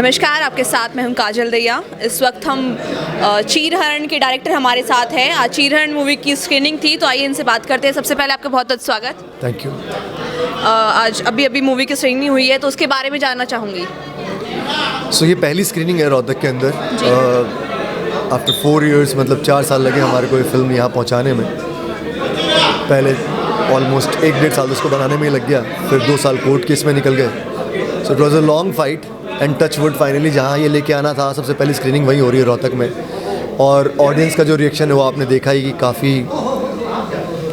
नमस्कार, आपके साथ मैं हूं काजल दैया। इस वक्त हम चीरहरण के डायरेक्टर हमारे साथ हैं। आज चीरहरण मूवी की स्क्रीनिंग थी, तो आइए इनसे बात करते हैं। सबसे पहले आपका बहुत बहुत स्वागत। Thank you. आज अभी मूवी की स्क्रीनिंग हुई है, तो उसके बारे में जानना चाहूँगी। ये पहली स्क्रीनिंग है रोहतक के अंदर। आफ्टर 4 years, मतलब 4 साल लगे हमारे को ये फिल्म यहाँ पहुँचाने में। पहले ऑलमोस्ट 1-1.5 साल उसको बनाने में ही लग गया, फिर 2 साल कोर्ट केस में निकल गए। So it was a long fight and touch wood finally जहाँ ये लेके आना था, सबसे पहली स्क्रीनिंग वहीं हो रही है रोहतक में। और ऑडियंस का जो रिएक्शन है वो आपने देखा ही कि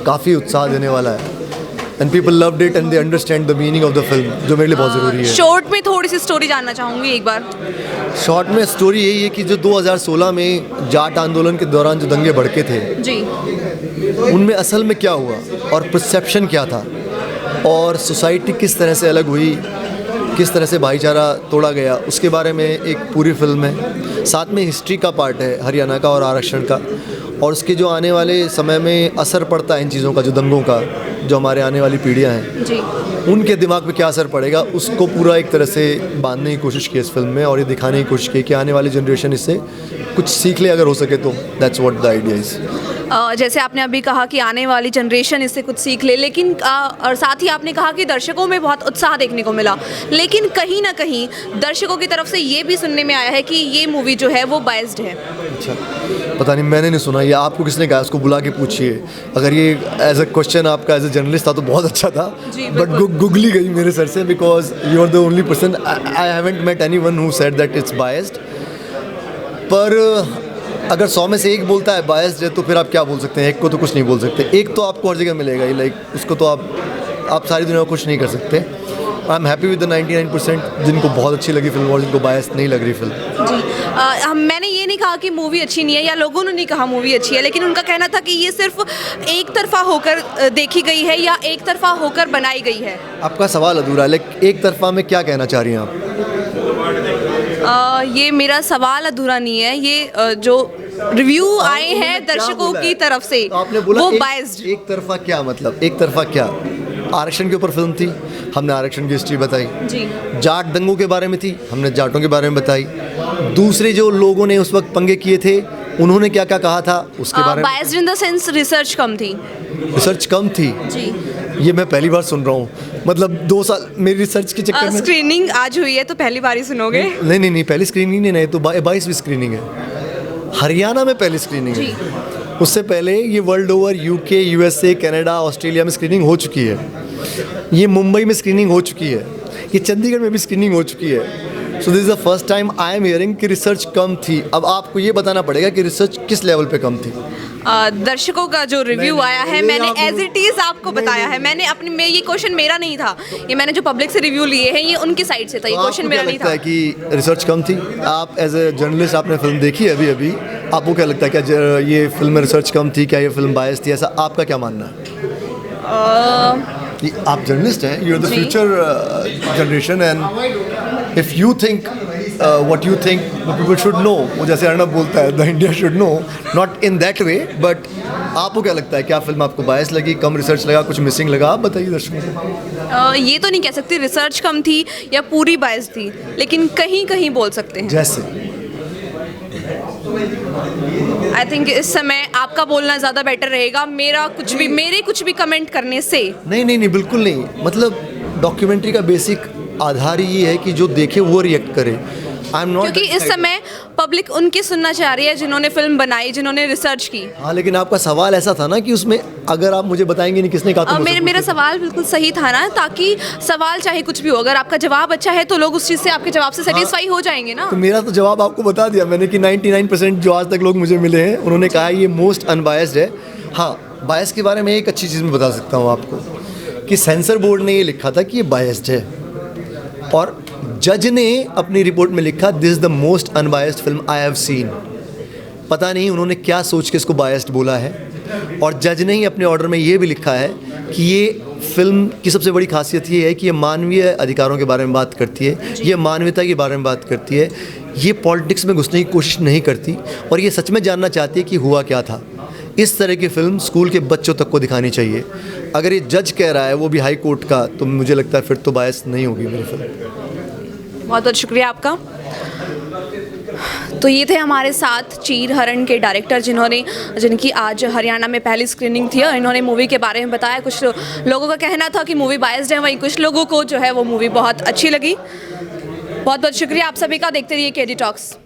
काफ़ी उत्साह देने वाला है। And people loved it and they understand the meaning of the film, जो मेरे लिए बहुत ज़रूरी है। शॉर्ट में थोड़ी सी स्टोरी जानना चाहूँगी एक बार। शॉर्ट में स्टोरी यही है कि जो 2016 में जाट आंदोलन के दौरान जो दंगे भड़के थे जी, उनमें असल में क्या हुआ और परसेप्शन क्या था, और सोसाइटी किस तरह से अलग हुई, किस तरह से भाईचारा तोड़ा गया, उसके बारे में एक पूरी फिल्म है। साथ में हिस्ट्री का पार्ट है हरियाणा का और आरक्षण का, और उसके जो आने वाले समय में असर पड़ता है इन चीज़ों का, जो दंगों का, जो हमारे आने वाली पीढ़ियाँ हैं जी, उनके दिमाग पे क्या असर पड़ेगा, उसको पूरा एक तरह से बांधने की कोशिश की इस फिल्म में, और ये दिखाने की कोशिश की कि आने वाली जनरेशन इससे कुछ सीख ले अगर हो सके तो। That's what the idea is. जैसे आपने अभी कहा कि आने वाली जनरेशन इससे कुछ सीख ले, लेकिन और साथ ही आपने कहा कि दर्शकों में बहुत उत्साह देखने को मिला, लेकिन कहीं ना कहीं दर्शकों की तरफ से ये भी सुनने में आया है कि ये मूवी जो है वो बायस्ड है। अच्छा, पता नहीं, मैंने नहीं सुना। ये आपको किसने कहा? उसको बुला के पूछिए। अगर ये एज अ क्वेश्चन आपका एज अ जर्नलिस्ट था तो बहुत अच्छा था, बट गुगली गई मेरे सर से, because you are the only person. I haven't met anyone who said that it's biased. पर अगर 100 में से एक बोलता है बायस्ड है, तो फिर आप क्या बोल सकते हैं? एक को तो कुछ नहीं बोल सकते। एक तो आपको हर जगह मिलेगा ही, लाइक उसको तो आप सारी दुनिया को कुछ नहीं कर सकते। I am happy with the 99% जिनको बहुत अच्छी लगी फिल्म और जिनको बायस्ड नहीं लग रही फिल्म। जी, मैंने ये नहीं कहा कि मूवी अच्छी नहीं है, या लोगों ने नहीं कहा मूवी अच्छी है, लेकिन उनका कहना था कि ये सिर्फ एक तरफा होकर देखी गई है या एक तरफा होकर बनाई गई है। आपका सवाल अधूरा है, लाइक एक तरफा में क्या कहना चाह रही हैं आप? ये मेरा सवाल अधूरा नहीं है। ये जो रिव्यू आए हैं दर्शकों की तरफ से, तो आपने बोला वो एक, बायस्ड। एक तरफा क्या मतलब? एक तरफा क्या? आरक्षण के ऊपर फिल्म थी, हमने आरक्षण की हिस्ट्री बताई। जी, जाट दंगों के बारे में थी, हमने जाटों के बारे में बताई। दूसरे जो लोगों ने उस वक्त पंगे किए थे उन्होंने क्या क्या कहा था उसके बारे में। Biased in the sense research कम थी। रिसर्च कम थी? जी, ये मैं पहली बार सुन रहा हूँ। मतलब 2 साल मेरी रिसर्च के चक्कर में। स्क्रीनिंग आज हुई है तो पहली बार ही सुनोगे? नहीं, पहली स्क्रीनिंग नहीं, तो 22वीं स्क्रीनिंग है। हरियाणा में पहली स्क्रीनिंग है। उससे पहले ये world over UK, USA, Canada, Australia में स्क्रीनिंग हो चुकी है। ये मुंबई में स्क्रीनिंग हो चुकी है। ये चंडीगढ़ में भी स्क्रीनिंग हो चुकी है। So this is the first time I am hearing कि रिसर्च कम थी। अब आपको ये बताना पड़ेगा कि रिसर्च किस लेवल पे कम थी। दर्शकों का जो रिव्यू आया है, मैंने एज इट इज़ आपको बताया है। मैंने अपने ये क्वेश्चन मेरा नहीं था, ये मैंने जो पब्लिक से रिव्यू लिए हैं ये उनकी साइड से था, ये क्वेश्चन मेरा नहीं था। है कि रिसर्च कम थी? आप एज ए जर्नलिस्ट आपने फिल्म देखी है अभी, आपको क्या लगता है? क्या ये फिल्म में रिसर्च कम थी? क्या ये फिल्म बायस थी? ऐसा आपका क्या मानना है? आप जर्नलिस्ट हैं, you are the future generation, and if you think what you think people should know, वो जैसे अर्णब बोलता है the India should know, not in that way, but आपको क्या लगता है? क्या फिल्म आपको बायस लगी, कम रिसर्च लगा, कुछ मिसिंग लगा? आप बताइए दर्शकों को। ये तो नहीं कह सकती रिसर्च कम थी या पूरी बायस थी, लेकिन कहीं कहीं बोल सकते हैं। जैसे आई थिंक इस समय आपका बोलना ज़्यादा बेटर रहेगा, मेरे कुछ भी कमेंट करने से। नहीं, बिल्कुल नहीं। मतलब डॉक्यूमेंट्री का बेसिक आधार ही ये है कि जो देखे वो रिएक्ट करे। क्योंकि इस समय पब्लिक उनकी सुनना चाह रही है जिन्होंने फिल्म बनाई, जिन्होंने रिसर्च की। हाँ, लेकिन आपका सवाल ऐसा था ना कि उसमें अगर आप मुझे बताएंगे नहीं किसने कहा, तो मेरा सवाल बिल्कुल सही था ना, ताकि सवाल चाहे कुछ भी हो, अगर आपका जवाब अच्छा है तो लोग उस चीज़ से, आपके जवाब से सेटिस्फाई हो जाएंगे ना। तो मेरा तो जवाब आपको बता दिया मैंने कि 99% जो आज तक लोग मुझे मिले हैं उन्होंने कहा ये मोस्ट अनबायस्ड है। हाँ, बायस के बारे में एक अच्छी चीज़ मैं बता सकता हूँ आपको कि सेंसर बोर्ड ने ये लिखा था कि ये बायस्ड है, और जज ने अपनी रिपोर्ट में लिखा this is the most unbiased film I have seen. पता नहीं उन्होंने क्या सोच के इसको बायस्ड बोला है, और जज ने ही अपने ऑर्डर में ये भी लिखा है कि ये फिल्म की सबसे बड़ी खासियत ये है कि ये मानवीय अधिकारों के बारे में बात करती है, ये मानवता के बारे में बात करती है, ये पॉलिटिक्स में घुसने की कोशिश नहीं करती, और ये सच में जानना चाहती है कि हुआ क्या था। इस तरह की फिल्म स्कूल के बच्चों तक को दिखानी चाहिए। अगर ये जज कह रहा है, वो भी हाई कोर्ट का, तो मुझे लगता है फिर तो बायस नहीं होगी मेरी फिल्म। बहुत बहुत शुक्रिया आपका। तो ये थे हमारे साथ चीर हरण के डायरेक्टर जिनकी आज हरियाणा में पहली स्क्रीनिंग थी और इन्होंने मूवी के बारे में बताया। कुछ लोगों का कहना था कि मूवी बायस्ड है, वहीं कुछ लोगों को जो है वो मूवी बहुत अच्छी लगी। बहुत बहुत शुक्रिया आप सभी का। देखते रहिए केडी टॉक्स।